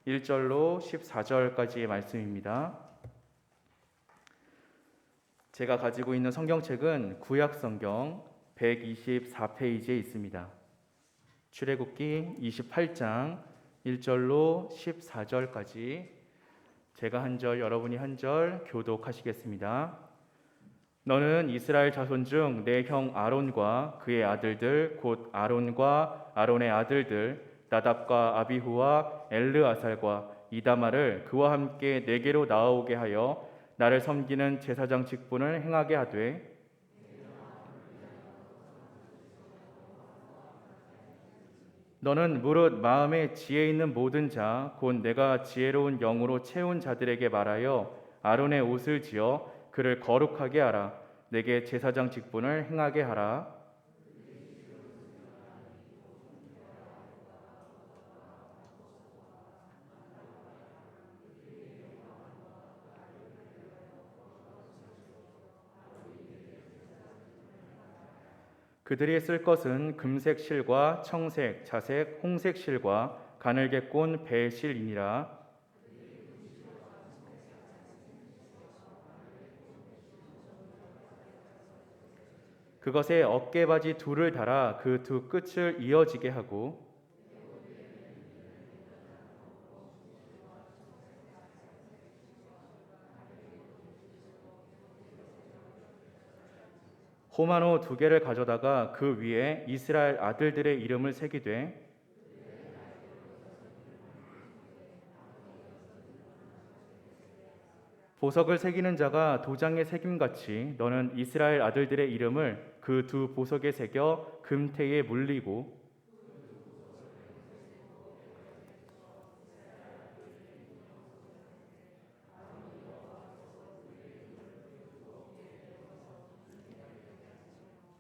1절로 14절까지의 말씀입니다. 제가 가지고 있는 성경책은 구약성경 124페이지에 있습니다. 출애굽기 28장 1절로 14절까지 제가 한 절, 여러분이 한 절 교독하시겠습니다. 너는 이스라엘 자손 중 내 형 아론과 그의 아들들 곧 아론과 아론의 아들들 나답과 아비후와 엘르아살과 이다말을 그와 함께 내게로 나아오게 하여 나를 섬기는 제사장 직분을 행하게 하되 너는 무릇 마음에 지혜 있는 모든 자 곧 내가 지혜로운 영으로 채운 자들에게 말하여 아론의 옷을 지어 그를 거룩하게 하라. 내게 제사장 직분을 행하게 하라. 그들이 쓸 것은 금색 실과 청색, 자색, 홍색 실과 가늘게 꼰 배 실이니라. 그것에 어깨바지 둘을 달아 그 두 끝을 이어지게 하고 호마노 2개를 가져다가 그 위에 이스라엘 아들들의 이름을 새기되 보석을 새기는 자가 도장에 새김같이 너는 이스라엘 아들들의 이름을 그 두 보석에 새겨 금태에 물리고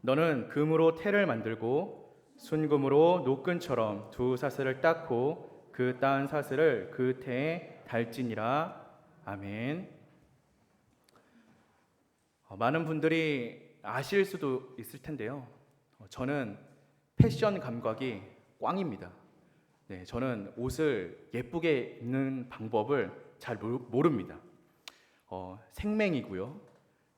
너는 금으로 태를 만들고 순금으로 노끈처럼 두 사슬을 닦고 그 딴 사슬을 그 태에 달지니라. 아멘. 많은 분들이 아실 수도 있을 텐데요. 저는 패션 감각이 꽝입니다. 네, 저는 옷을 예쁘게 입는 방법을 잘 모릅니다. 생맹이고요.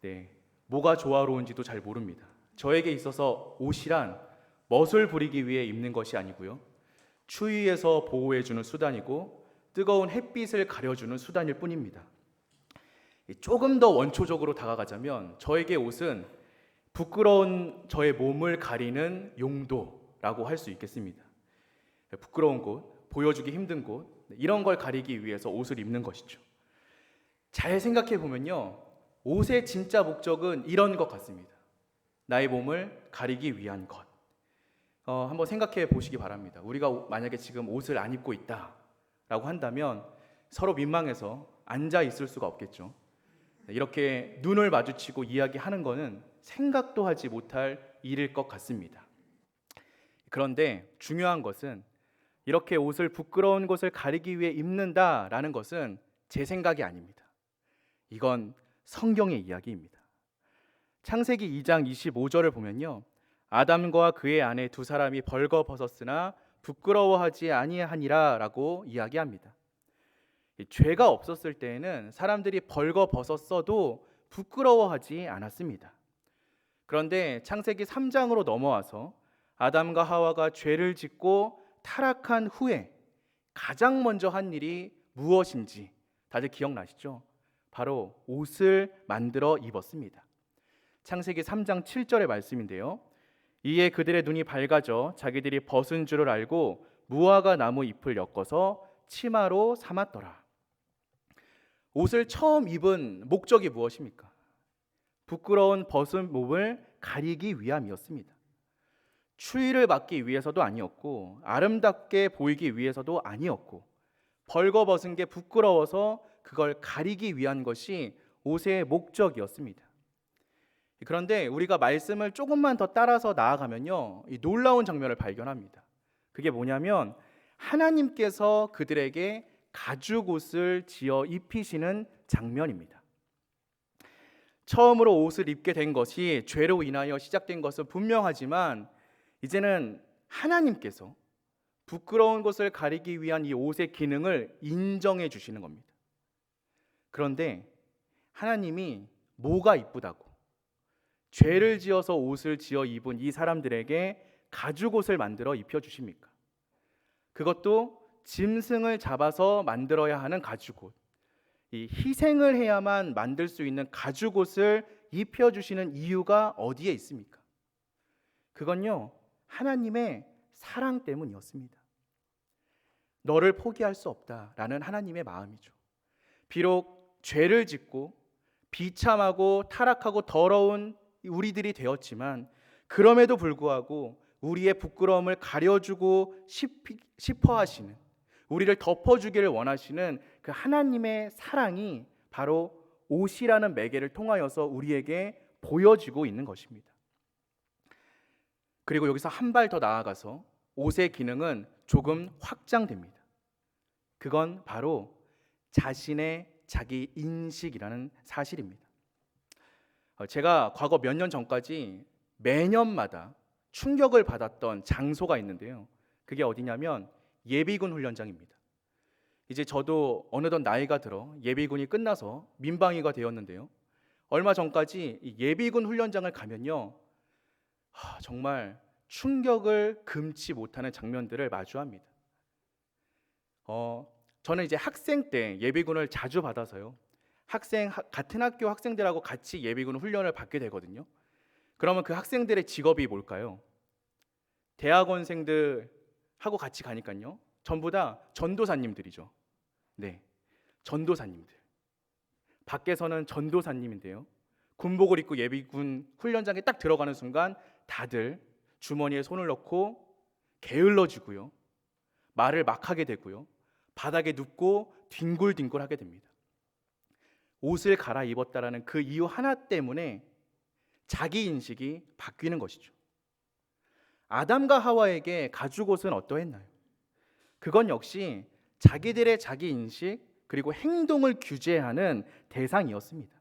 네, 뭐가 조화로운지도 잘 모릅니다. 저에게 있어서 옷이란 멋을 부리기 위해 입는 것이 아니고요. 추위에서 보호해주는 수단이고 뜨거운 햇빛을 가려주는 수단일 뿐입니다. 조금 더 원초적으로 다가가자면 저에게 옷은 부끄러운 저의 몸을 가리는 용도라고 할 수 있겠습니다. 부끄러운 곳, 보여주기 힘든 곳, 이런 걸 가리기 위해서 옷을 입는 것이죠. 잘 생각해 보면요, 옷의 진짜 목적은 이런 것 같습니다. 나의 몸을 가리기 위한 것. 한번 생각해 보시기 바랍니다. 우리가 만약에 지금 옷을 안 입고 있다라고 한다면 서로 민망해서 앉아 있을 수가 없겠죠. 이렇게 눈을 마주치고 이야기하는 것은 생각도 하지 못할 일일 것 같습니다. 그런데 중요한 것은 이렇게 옷을 부끄러운 곳을 가리기 위해 입는다라는 것은 제 생각이 아닙니다. 이건 성경의 이야기입니다. 창세기 2장 25절을 보면요, 아담과 그의 아내 두 사람이 벌거벗었으나 부끄러워하지 아니하니라 라고 이야기합니다. 죄가 없었을 때에는 사람들이 벌거벗었어도 부끄러워하지 않았습니다. 그런데 창세기 3장으로 넘어와서 아담과 하와가 죄를 짓고 타락한 후에 가장 먼저 한 일이 무엇인지 다들 기억나시죠? 바로 옷을 만들어 입었습니다. 창세기 3장 7절의 말씀인데요, 이에 그들의 눈이 밝아져 자기들이 벗은 줄을 알고 무화과 나무 잎을 엮어서 치마로 삼았더라. 옷을 처음 입은 목적이 무엇입니까? 부끄러운 벗은 몸을 가리기 위함이었습니다. 추위를 막기 위해서도 아니었고 아름답게 보이기 위해서도 아니었고 벌거벗은 게 부끄러워서 그걸 가리기 위한 것이 옷의 목적이었습니다. 그런데 우리가 말씀을 조금만 더 따라서 나아가면요, 이 놀라운 장면을 발견합니다. 그게 뭐냐면 하나님께서 그들에게 가죽 옷을 지어 입히시는 장면입니다. 처음으로 옷을 입게 된 것이 죄로 인하여 시작된 것은 분명하지만 이제는 하나님께서 부끄러운 것을 가리기 위한 이 옷의 기능을 인정해 주시는 겁니다. 그런데 하나님이 뭐가 이쁘다고 죄를 지어서 옷을 지어 입은 이 사람들에게 가죽옷을 만들어 입혀 주십니까? 그것도 짐승을 잡아서 만들어야 하는 가죽옷, 이 희생을 해야만 만들 수 있는 가죽옷을 입혀 주시는 이유가 어디에 있습니까? 그건요, 하나님의 사랑 때문이었습니다. 너를 포기할 수 없다라는 하나님의 마음이죠. 비록 죄를 짓고 비참하고 타락하고 더러운 우리들이 되었지만 그럼에도 불구하고 우리의 부끄러움을 가려주고 싶어 하시는, 우리를 덮어주기를 원하시는 그 하나님의 사랑이 바로 옷이라는 매개를 통하여서 우리에게 보여지고 있는 것입니다. 그리고 여기서 한 발 더 나아가서 옷의 기능은 조금 확장됩니다. 그건 바로 자신의 자기 인식이라는 사실입니다. 제가 과거 몇 년 전까지 매년마다 충격을 받았던 장소가 있는데요. 그게 어디냐면 예비군 훈련장입니다. 이제 저도 어느덧 나이가 들어 예비군이 끝나서 민방위가 되었는데요. 얼마 전까지 이 예비군 훈련장을 가면요, 정말 충격을 금치 못하는 장면들을 마주합니다. 저는 이제 학생 때 예비군을 자주 받아서요. 같은 학교 학생들하고 같이 예비군 훈련을 받게 되거든요. 그러면 그 학생들의 직업이 뭘까요? 대학원생들하고 같이 가니까요, 전부 다 전도사님들이죠. 네, 전도사님들. 밖에서는 전도사님인데요, 군복을 입고 예비군 훈련장에 딱 들어가는 순간 다들 주머니에 손을 넣고 게을러지고요, 말을 막 하게 되고요, 바닥에 눕고 뒹굴뒹굴 하게 됩니다. 옷을 갈아입었다라는 그 이유 하나 때문에 자기 인식이 바뀌는 것이죠. 아담과 하와에게 가죽옷은 어떠했나요? 그건 역시 자기들의 자기 인식 그리고 행동을 규제하는 대상이었습니다.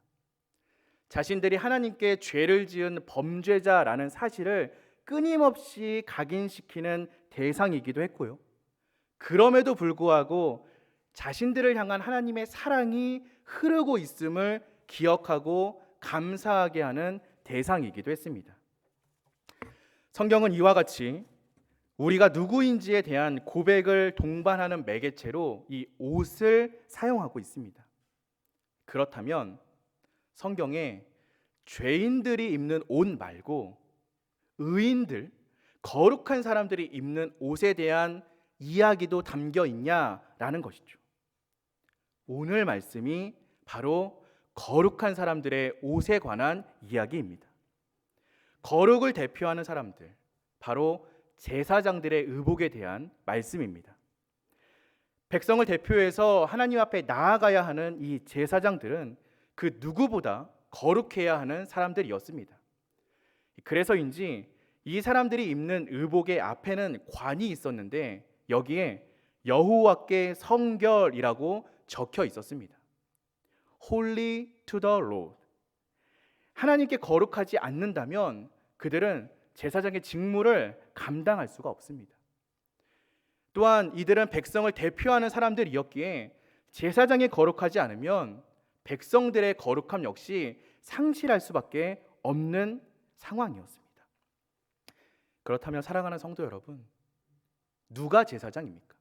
자신들이 하나님께 죄를 지은 범죄자라는 사실을 끊임없이 각인시키는 대상이기도 했고요. 그럼에도 불구하고 자신들을 향한 하나님의 사랑이 흐르고 있음을 기억하고 감사하게 하는 대상이기도 했습니다. 성경은 이와 같이 우리가 누구인지에 대한 고백을 동반하는 매개체로 이 옷을 사용하고 있습니다. 그렇다면 성경에 죄인들이 입는 옷 말고 의인들, 거룩한 사람들이 입는 옷에 대한 이야기도 담겨 있냐라는 것이죠. 오늘 말씀이 바로 거룩한 사람들의 옷에 관한 이야기입니다. 거룩을 대표하는 사람들, 바로 제사장들의 의복에 대한 말씀입니다. 백성을 대표해서 하나님 앞에 나아가야 하는 이 제사장들은 그 누구보다 거룩해야 하는 사람들이었습니다. 그래서인지 이 사람들이 입는 의복의 앞에는 관이 있었는데 여기에 여호와께 성결이라고 적혀 있었습니다. Holy to the Lord. 하나님께 거룩하지 않는다면 그들은 제사장의 직무를 감당할 수가 없습니다. 또한 이들은 백성을 대표하는 사람들이었기에 제사장이 거룩하지 않으면 백성들의 거룩함 역시 상실할 수밖에 없는 상황이었습니다. 그렇다면 사랑하는 성도 여러분, 누가 제사장입니까?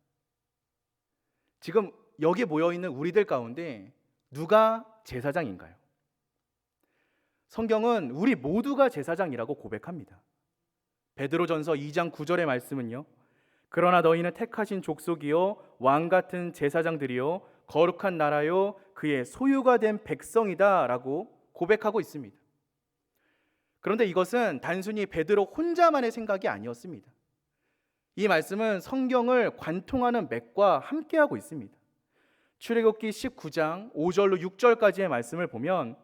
지금 여기 모여있는 우리들 가운데 누가 제사장인가요? 성경은 우리 모두가 제사장이라고 고백합니다. 베드로전서 2장 9절의 말씀은요, 그러나 너희는 택하신 족속이요 왕같은 제사장들이요 거룩한 나라요 그의 소유가 된 백성이다 라고 고백하고 있습니다. 그런데 이것은 단순히 베드로 혼자만의 생각이 아니었습니다. 이 말씀은 성경을 관통하는 맥과 함께하고 있습니다. 출애굽기 19장 5절로 6절까지의 말씀을 보면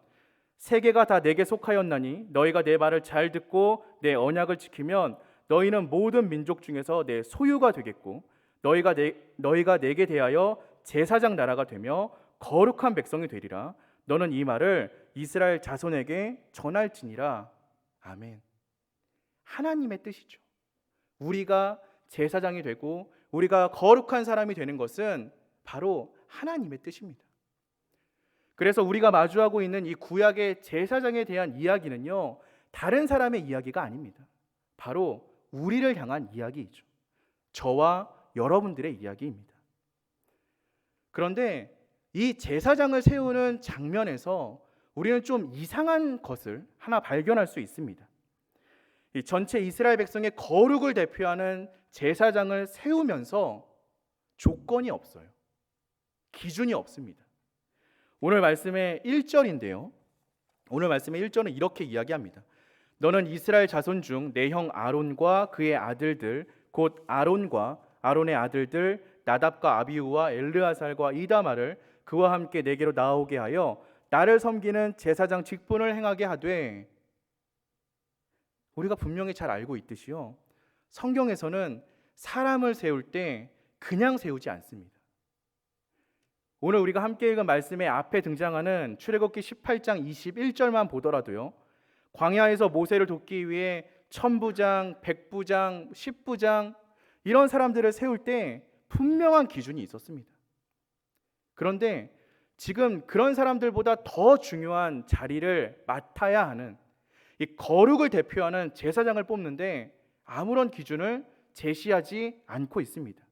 세계가 다 내게 속하였나니 너희가 내 말을 잘 듣고 내 언약을 지키면 너희는 모든 민족 중에서 내 소유가 되겠고 너희가 내게 대하여 제사장 나라가 되며 거룩한 백성이 되리라. 너는 이 말을 이스라엘 자손에게 전할지니라. 아멘. 하나님의 뜻이죠. 우리가 제사장이 되고 우리가 거룩한 사람이 되는 것은 바로 하나님의 뜻입니다. 그래서 우리가 마주하고 있는 이 구약의 제사장에 대한 이야기는요, 다른 사람의 이야기가 아닙니다. 바로 우리를 향한 이야기이죠. 저와 여러분들의 이야기입니다. 그런데 이 제사장을 세우는 장면에서 우리는 좀 이상한 것을 하나 발견할 수 있습니다. 이 전체 이스라엘 백성의 거룩을 대표하는 제사장을 세우면서 조건이 없어요. 기준이 없습니다. 오늘 말씀의 1절인데요. 오늘 말씀의 1절은 이렇게 이야기합니다. 너는 이스라엘 자손 중 내 형 아론과 그의 아들들 곧 아론과 아론의 아들들 나답과 아비후와 엘르아살과 이다말을 그와 함께 내게로 나오게 하여 나를 섬기는 제사장 직분을 행하게 하되, 우리가 분명히 잘 알고 있듯이요, 성경에서는 사람을 세울 때 그냥 세우지 않습니다. 오늘 우리가 함께 읽은 말씀의 앞에 등장하는 출애굽기 18장 21절만 보더라도요, 광야에서 모세를 돕기 위해 천부장, 백부장, 십부장 이런 사람들을 세울 때 분명한 기준이 있었습니다. 그런데 지금 그런 사람들보다 더 중요한 자리를 맡아야 하는 이 거룩을 대표하는 제사장을 뽑는데 아무런 기준을 제시하지 않고 있습니다.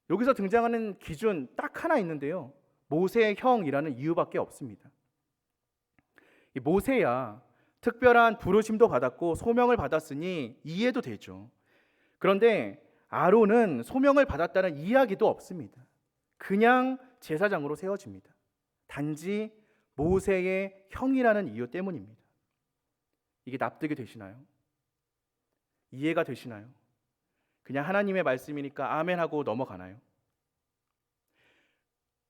여기서 등장하는 기준 딱 하나 있는데요, 모세의 형이라는 이유밖에 없습니다. 이 모세야 특별한 부르심도 받았고 소명을 받았으니 이해도 되죠. 그런데 아론은 소명을 받았다는 이야기도 없습니다. 그냥 제사장으로 세워집니다. 단지 모세의 형이라는 이유 때문입니다. 이게 납득이 되시나요? 이해가 되시나요? 그냥 하나님의 말씀이니까 아멘 하고 넘어가나요?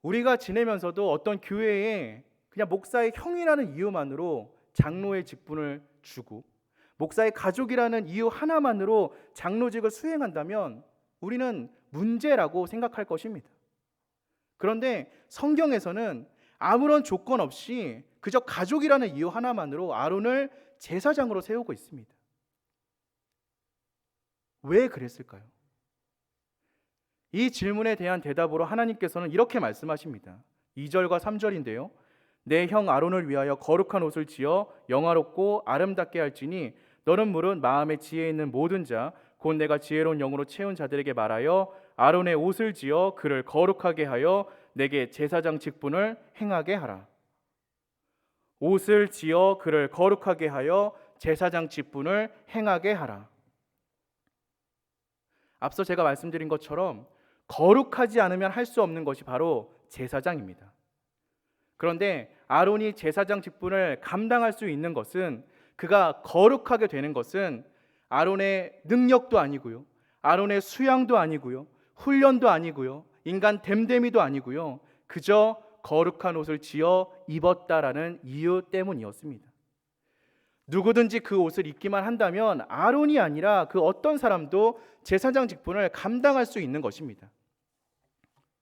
우리가 지내면서도 어떤 교회에 그냥 목사의 형이라는 이유만으로 장로의 직분을 주고 목사의 가족이라는 이유 하나만으로 장로직을 수행한다면 우리는 문제라고 생각할 것입니다. 그런데 성경에서는 아무런 조건 없이 그저 가족이라는 이유 하나만으로 아론을 제사장으로 세우고 있습니다. 왜 그랬을까요? 이 질문에 대한 대답으로 하나님께서는 이렇게 말씀하십니다. 2절과 3절인데요. 내 형 아론을 위하여 거룩한 옷을 지어 영화롭고 아름답게 할지니 너는 물은 마음에 지혜 있는 모든 자 곧 내가 지혜로운 영으로 채운 자들에게 말하여 아론의 옷을 지어 그를 거룩하게 하여 내게 제사장 직분을 행하게 하라. 옷을 지어 그를 거룩하게 하여 제사장 직분을 행하게 하라. 앞서 제가 말씀드린 것처럼 거룩하지 않으면 할 수 없는 것이 바로 제사장입니다. 그런데 아론이 제사장 직분을 감당할 수 있는 것은, 그가 거룩하게 되는 것은 아론의 능력도 아니고요, 아론의 수양도 아니고요, 훈련도 아니고요, 인간 됨됨이도 아니고요, 그저 거룩한 옷을 지어 입었다라는 이유 때문이었습니다. 누구든지 그 옷을 입기만 한다면 아론이 아니라 그 어떤 사람도 제사장 직분을 감당할 수 있는 것입니다.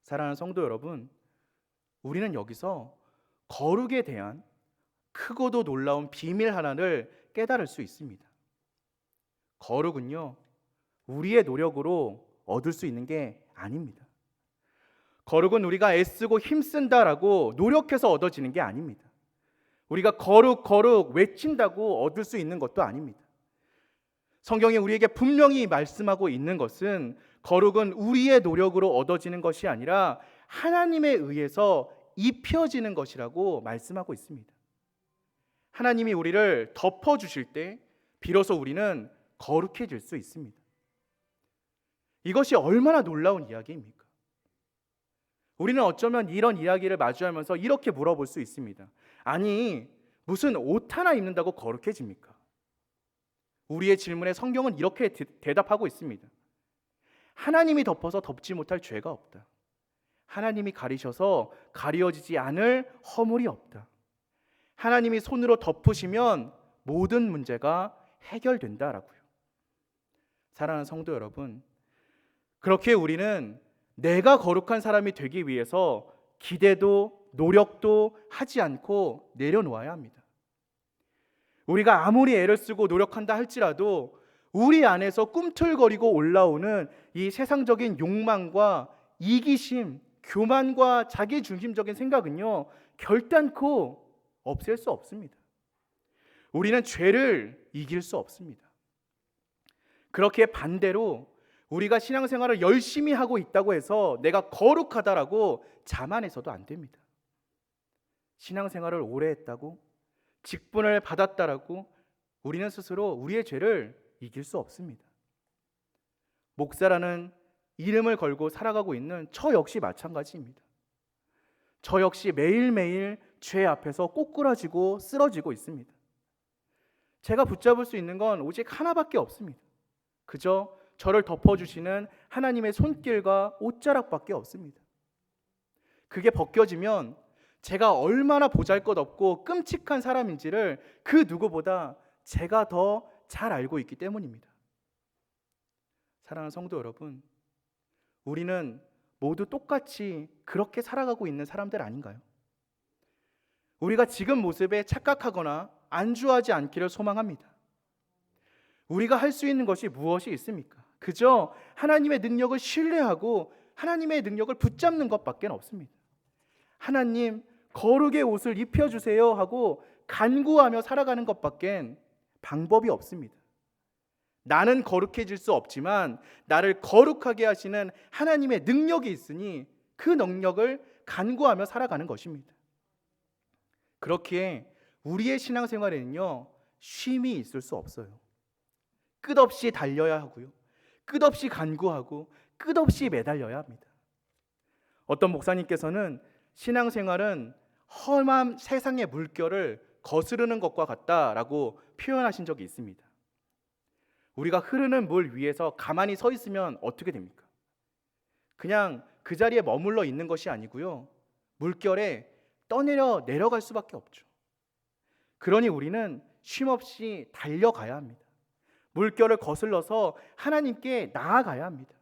사랑하는 성도 여러분, 우리는 여기서 거룩에 대한 크고도 놀라운 비밀 하나를 깨달을 수 있습니다. 거룩은요, 우리의 노력으로 얻을 수 있는 게 아닙니다. 거룩은 우리가 애쓰고 힘쓴다라고 노력해서 얻어지는 게 아닙니다. 우리가 거룩 거룩 외친다고 얻을 수 있는 것도 아닙니다. 성경이 우리에게 분명히 말씀하고 있는 것은 거룩은 우리의 노력으로 얻어지는 것이 아니라 하나님에 의해서 입혀지는 것이라고 말씀하고 있습니다. 하나님이 우리를 덮어주실 때 비로소 우리는 거룩해질 수 있습니다. 이것이 얼마나 놀라운 이야기입니까? 우리는 어쩌면 이런 이야기를 마주하면서 이렇게 물어볼 수 있습니다. 아니, 무슨 옷 하나 입는다고 거룩해집니까? 우리의 질문에 성경은 이렇게 대답하고 있습니다. 하나님이 덮어서 덮지 못할 죄가 없다. 하나님이 가리셔서 가려지지 않을 허물이 없다. 하나님이 손으로 덮으시면 모든 문제가 해결된다라고요. 사랑하는 성도 여러분, 그렇게 우리는 내가 거룩한 사람이 되기 위해서 기대도 노력도 하지 않고 내려놓아야 합니다. 우리가 아무리 애를 쓰고 노력한다 할지라도 우리 안에서 꿈틀거리고 올라오는 이 세상적인 욕망과 이기심, 교만과 자기중심적인 생각은요, 결단코 없앨 수 없습니다. 우리는 죄를 이길 수 없습니다. 그렇게 반대로 우리가 신앙생활을 열심히 하고 있다고 해서 내가 거룩하다라고 자만해서도 안 됩니다. 신앙생활을 오래 했다고, 직분을 받았다라고 우리는 스스로 우리의 죄를 이길 수 없습니다. 목사라는 이름을 걸고 살아가고 있는 저 역시 마찬가지입니다. 저 역시 매일매일 죄 앞에서 꼬꾸라지고 쓰러지고 있습니다. 제가 붙잡을 수 있는 건 오직 하나밖에 없습니다. 그저 저를 덮어주시는 하나님의 손길과 옷자락밖에 없습니다. 그게 벗겨지면 제가 얼마나 보잘것없고 끔찍한 사람인지를 그 누구보다 제가 더 잘 알고 있기 때문입니다. 사랑하는 성도 여러분, 우리는 모두 똑같이 그렇게 살아가고 있는 사람들 아닌가요? 우리가 지금 모습에 착각하거나 안주하지 않기를 소망합니다. 우리가 할 수 있는 것이 무엇이 있습니까? 그저 하나님의 능력을 신뢰하고 하나님의 능력을 붙잡는 것밖에 없습니다. 하나님, 거룩의 옷을 입혀주세요 하고 간구하며 살아가는 것밖에 방법이 없습니다. 나는 거룩해질 수 없지만 나를 거룩하게 하시는 하나님의 능력이 있으니 그 능력을 간구하며 살아가는 것입니다. 그렇기에 우리의 신앙생활에는요, 쉼이 있을 수 없어요. 끝없이 달려야 하고요, 끝없이 간구하고 끝없이 매달려야 합니다. 어떤 목사님께서는 신앙생활은 험한 세상의 물결을 거스르는 것과 같다라고 표현하신 적이 있습니다. 우리가 흐르는 물 위에서 가만히 서 있으면 어떻게 됩니까? 그냥 그 자리에 머물러 있는 것이 아니고요, 물결에 떠내려 내려갈 수밖에 없죠. 그러니 우리는 쉼없이 달려가야 합니다. 물결을 거슬러서 하나님께 나아가야 합니다.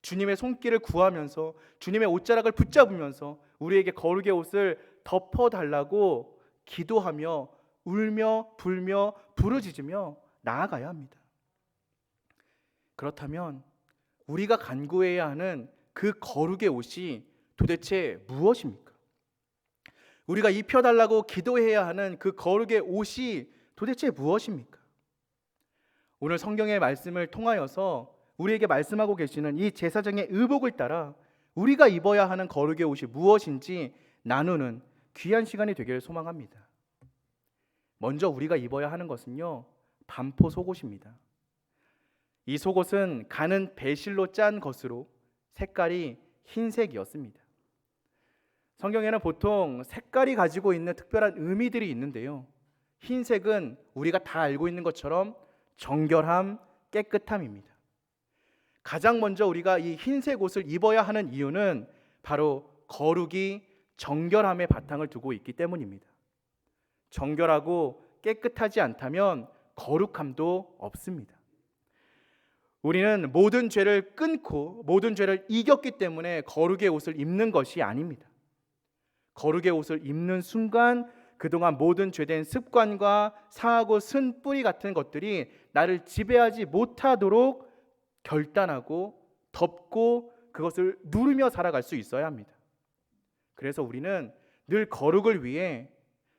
주님의 손길을 구하면서 주님의 옷자락을 붙잡으면서 우리에게 거룩의 옷을 덮어달라고 기도하며 울며 불며 부르짖으며 나아가야 합니다. 그렇다면 우리가 간구해야 하는 그 거룩의 옷이 도대체 무엇입니까? 우리가 입혀달라고 기도해야 하는 그 거룩의 옷이 도대체 무엇입니까? 오늘 성경의 말씀을 통하여서 우리에게 말씀하고 계시는 이 제사장의 의복을 따라 우리가 입어야 하는 거룩의 옷이 무엇인지 나누는 귀한 시간이 되기를 소망합니다. 먼저 우리가 입어야 하는 것은요, 반포 속옷입니다. 이 속옷은 가는 배실로 짠 것으로 색깔이 흰색이었습니다. 성경에는 보통 색깔이 가지고 있는 특별한 의미들이 있는데요, 흰색은 우리가 다 알고 있는 것처럼 정결함, 깨끗함입니다. 가장 먼저 우리가 이 흰색 옷을 입어야 하는 이유는 바로 거룩이 정결함의 바탕을 두고 있기 때문입니다. 정결하고 깨끗하지 않다면 거룩함도 없습니다. 우리는 모든 죄를 끊고 모든 죄를 이겼기 때문에 거룩의 옷을 입는 것이 아닙니다. 거룩의 옷을 입는 순간 그동안 모든 죄된 습관과 상하고 쓴 뿌리 같은 것들이 나를 지배하지 못하도록 결단하고 덮고 그것을 누르며 살아갈 수 있어야 합니다. 그래서 우리는 늘 거룩을 위해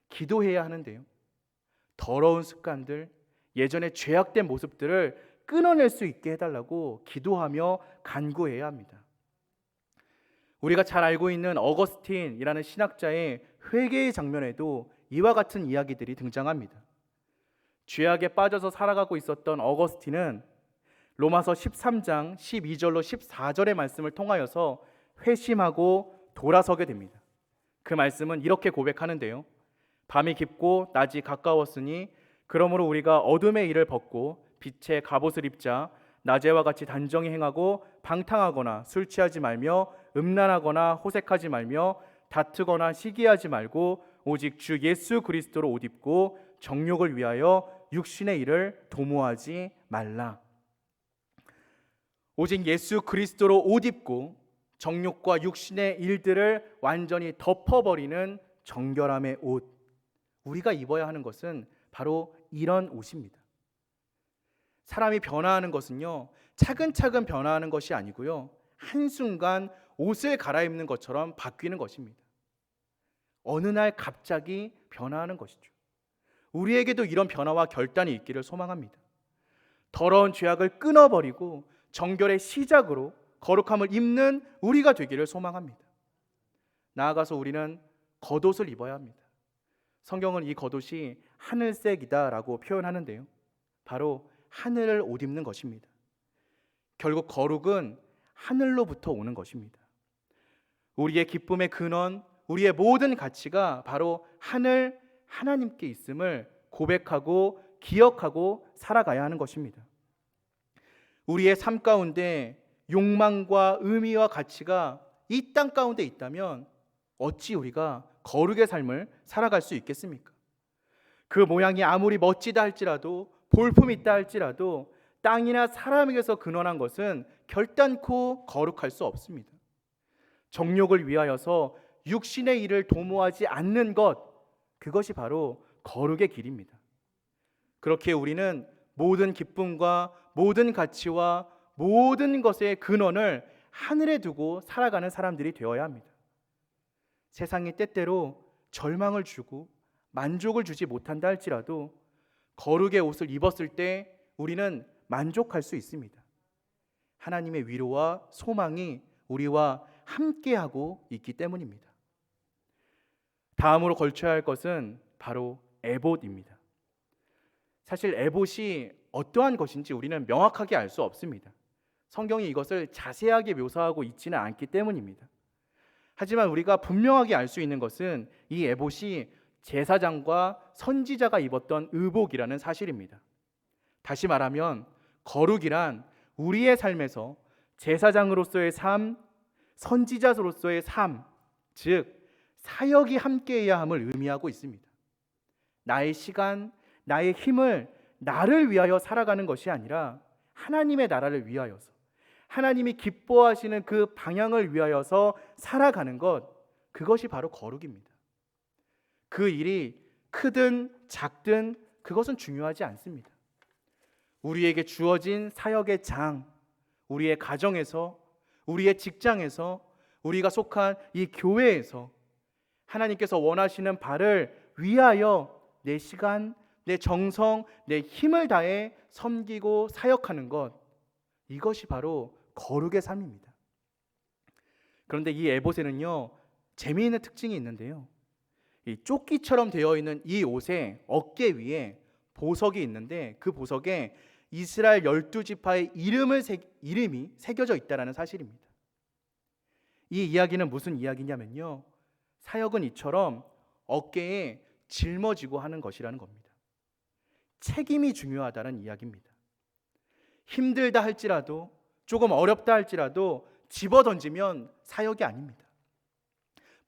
기도해야 하는데요, 더러운 습관들, 예전에 죄악된 모습들을 끊어낼 수 있게 해달라고 기도하며 간구해야 합니다. 우리가 잘 알고 있는 어거스틴이라는 신학자의 회개의 장면에도 이와 같은 이야기들이 등장합니다. 죄악에 빠져서 살아가고 있었던 어거스틴은 로마서 13장 12절로 14절의 말씀을 통하여서 회심하고 돌아서게 됩니다. 그 말씀은 이렇게 고백하는데요, 밤이 깊고 낮이 가까웠으니 그러므로 우리가 어둠의 일을 벗고 빛의 갑옷을 입자. 낮에와 같이 단정히 행하고 방탕하거나 술 취하지 말며 음란하거나 호색하지 말며 다투거나 시기하지 말고 오직 주 예수 그리스도로 옷 입고 정욕을 위하여 육신의 일을 도모하지 말라. 오직 예수 그리스도로 옷 입고 정욕과 육신의 일들을 완전히 덮어버리는 정결함의 옷, 우리가 입어야 하는 것은 바로 이런 옷입니다. 사람이 변화하는 것은요, 차근차근 변화하는 것이 아니고요, 한순간 옷을 갈아입는 것처럼 바뀌는 것입니다. 어느 날 갑자기 변화하는 것이죠. 우리에게도 이런 변화와 결단이 있기를 소망합니다. 더러운 죄악을 끊어버리고 정결의 시작으로 거룩함을 입는 우리가 되기를 소망합니다. 나아가서 우리는 겉옷을 입어야 합니다. 성경은 이 겉옷이 하늘색이다라고 표현하는데요, 바로 하늘을 옷 입는 것입니다. 결국 거룩은 하늘로부터 오는 것입니다. 우리의 기쁨의 근원, 우리의 모든 가치가 바로 하나님께 있음을 고백하고 기억하고 살아가야 하는 것입니다. 우리의 삶 가운데 욕망과 의미와 가치가 이 땅 가운데 있다면 어찌 우리가 거룩의 삶을 살아갈 수 있겠습니까? 그 모양이 아무리 멋지다 할지라도, 볼품이 있다 할지라도 땅이나 사람에게서 근원한 것은 결단코 거룩할 수 없습니다. 정욕을 위하여서 육신의 일을 도모하지 않는 것, 그것이 바로 거룩의 길입니다. 그렇게 우리는 모든 기쁨과 모든 가치와 모든 것의 근원을 하늘에 두고 살아가는 사람들이 되어야 합니다. 세상이 때때로 절망을 주고 만족을 주지 못한다 할지라도 거룩의 옷을 입었을 때 우리는 만족할 수 있습니다. 하나님의 위로와 소망이 우리와 함께하고 있기 때문입니다. 다음으로 걸쳐야 할 것은 바로 에봇입니다. 사실 에봇이 어떠한 것인지 우리는 명확하게 알 수 없습니다. 성경이 이것을 자세하게 묘사하고 있지는 않기 때문입니다. 하지만 우리가 분명하게 알 수 있는 것은 이 에봇이 제사장과 선지자가 입었던 의복이라는 사실입니다. 다시 말하면 거룩이란 우리의 삶에서 제사장으로서의 삶, 선지자로서의 삶, 즉 사역이 함께해야 함을 의미하고 있습니다. 나의 시간, 나의 힘을 나를 위하여 살아가는 것이 아니라 하나님의 나라를 위하여서, 하나님이 기뻐하시는 그 방향을 위하여서 살아가는 것, 그것이 바로 거룩입니다. 그 일이 크든 작든 그것은 중요하지 않습니다. 우리에게 주어진 사역의 장, 우리의 가정에서, 우리의 직장에서, 우리가 속한 이 교회에서 하나님께서 원하시는 바를 위하여 내 시간, 내 정성, 내 힘을 다해 섬기고 사역하는 것, 이것이 바로 거룩의 삶입니다. 그런데 이 에봇에는요, 재미있는 특징이 있는데요, 이 조끼처럼 되어 있는 이 옷의 어깨 위에 보석이 있는데 그 보석에 이스라엘 12지파의 이름이 새겨져 있다는 사실입니다. 이 이야기는 무슨 이야기냐면요, 사역은 이처럼 어깨에 짊어지고 하는 것이라는 겁니다. 책임이 중요하다는 이야기입니다. 힘들다 할지라도, 조금 어렵다 할지라도 집어던지면 사역이 아닙니다.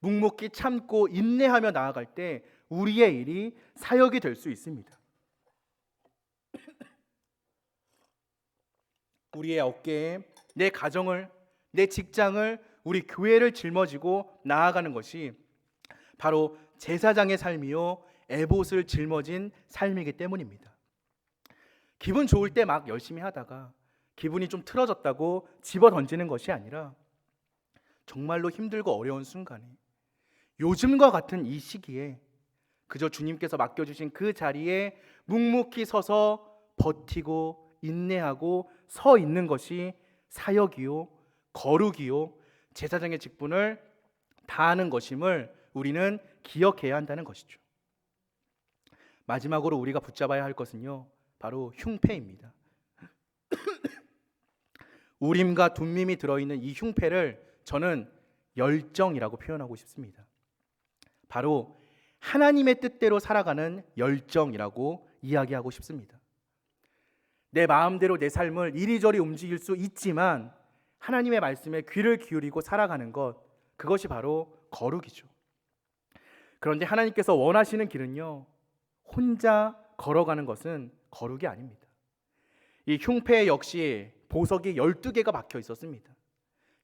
묵묵히 참고 인내하며 나아갈 때 우리의 일이 사역이 될 수 있습니다. 우리의 어깨에 내 가정을, 내 직장을, 우리 교회를 짊어지고 나아가는 것이 바로 제사장의 삶이요, 에봇을 짊어진 삶이기 때문입니다. 기분 좋을 때 막 열심히 하다가 기분이 좀 틀어졌다고 집어던지는 것이 아니라 정말로 힘들고 어려운 순간에, 요즘과 같은 이 시기에 그저 주님께서 맡겨주신 그 자리에 묵묵히 서서 버티고 인내하고 서 있는 것이 사역이요, 거룩이요, 제사장의 직분을 다하는 것임을 우리는 기억해야 한다는 것이죠. 마지막으로 우리가 붙잡아야 할 것은요, 바로 흉패입니다. 우림과 둠밈이 들어있는 이 흉패를 저는 열정이라고 표현하고 싶습니다. 바로 하나님의 뜻대로 살아가는 열정이라고 이야기하고 싶습니다. 내 마음대로 내 삶을 이리저리 움직일 수 있지만 하나님의 말씀에 귀를 기울이고 살아가는 것, 그것이 바로 거룩이죠. 그런데 하나님께서 원하시는 길은요, 혼자 걸어가는 것은 거룩이 아닙니다. 이 흉패 역시 보석이 12개가 박혀 있었습니다.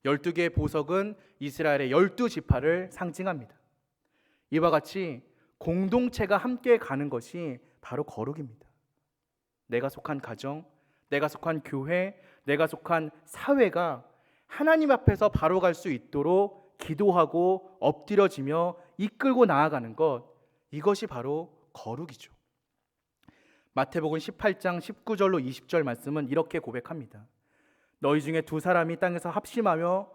12개의 보석은 이스라엘의 12지파를 상징합니다. 이와 같이 공동체가 함께 가는 것이 바로 거룩입니다. 내가 속한 가정, 내가 속한 교회, 내가 속한 사회가 하나님 앞에서 바로 갈 수 있도록 기도하고 엎드려지며 이끌고 나아가는 것, 이것이 바로 거룩이죠. 마태복음 18장 19절로 20절 말씀은 이렇게 고백합니다. 너희 중에 두 사람이 땅에서 합심하며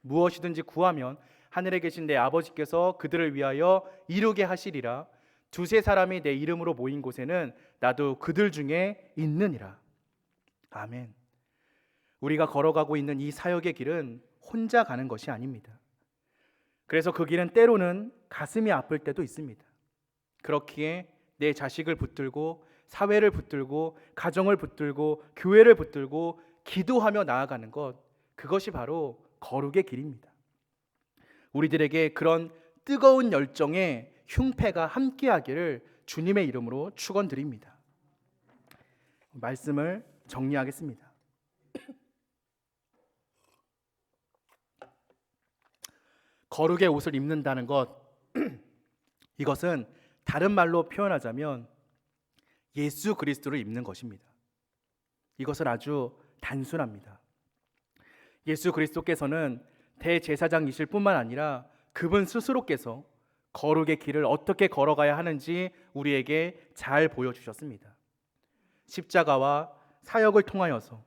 무엇이든지 구하면 하늘에 계신 내 아버지께서 그들을 위하여 이루게 하시리라. 두세 사람이 내 이름으로 모인 곳에는 나도 그들 중에 있느니라. 아멘. 우리가 걸어가고 있는 이 사역의 길은 혼자 가는 것이 아닙니다. 그래서 그 길은 때로는 가슴이 아플 때도 있습니다. 그렇기에 내 자식을 붙들고 사회를 붙들고 가정을 붙들고 교회를 붙들고 기도하며 나아가는 것, 그것이 바로 거룩의 길입니다. 우리들에게 그런 뜨거운 열정의 흉패가 함께하기를 주님의 이름으로 축원드립니다. 말씀을 정리하겠습니다. 거룩의 옷을 입는다는 것, 이것은 다른 말로 표현하자면 예수 그리스도를 입는 것입니다. 이것은 아주 단순합니다. 예수 그리스도께서는 대제사장이실 뿐만 아니라 그분 스스로께서 거룩의 길을 어떻게 걸어가야 하는지 우리에게 잘 보여주셨습니다. 십자가와 사역을 통하여서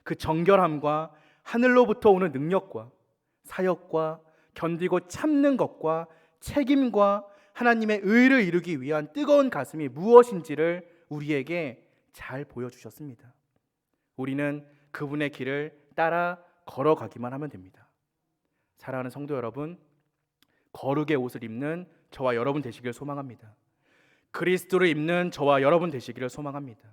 그 정결함과 하늘로부터 오는 능력과 사역과 견디고 참는 것과 책임과 하나님의 의를 이루기 위한 뜨거운 가슴이 무엇인지를 우리에게 잘 보여주셨습니다. 우리는 그분의 길을 따라 걸어가기만 하면 됩니다. 사랑하는 성도 여러분, 거룩의 옷을 입는 저와 여러분 되시길 소망합니다. 그리스도를 입는 저와 여러분 되시기를 소망합니다.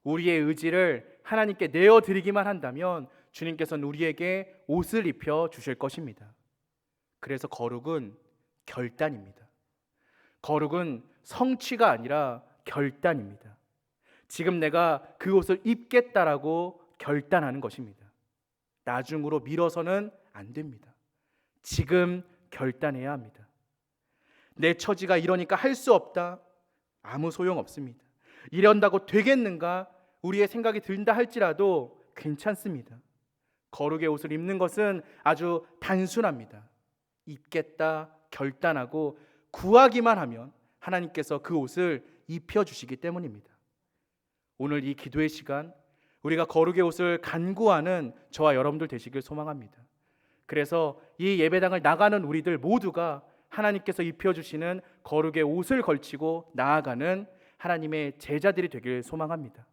우리의 의지를 하나님께 내어드리기만 한다면 주님께서는 우리에게 옷을 입혀 주실 것입니다. 그래서 거룩은 결단입니다. 거룩은 성취가 아니라 결단입니다. 지금 내가 그 옷을 입겠다라고 결단하는 것입니다. 나중으로 미뤄서는 안 됩니다. 지금 결단해야 합니다. 내 처지가 이러니까 할 수 없다, 아무 소용 없습니다. 이런다고 되겠는가 우리의 생각이 든다 할지라도 괜찮습니다. 거룩의 옷을 입는 것은 아주 단순합니다. 입겠다 결단하고 구하기만 하면 하나님께서 그 옷을 입혀주시기 때문입니다. 오늘 이 기도의 시간, 우리가 거룩의 옷을 간구하는 저와 여러분들 되시길 소망합니다. 그래서 이 예배당을 나가는 우리들 모두가 하나님께서 입혀주시는 거룩의 옷을 걸치고 나아가는 하나님의 제자들이 되길 소망합니다.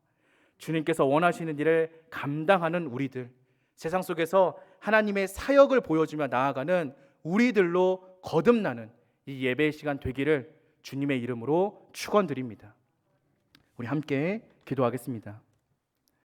주님께서 원하시는 일을 감당하는 우리들, 세상 속에서 하나님의 사역을 보여주며 나아가는 우리들로 거듭나는 이 예배의 시간 되기를 주님의 이름으로 축원드립니다. 우리 함께 기도하겠습니다.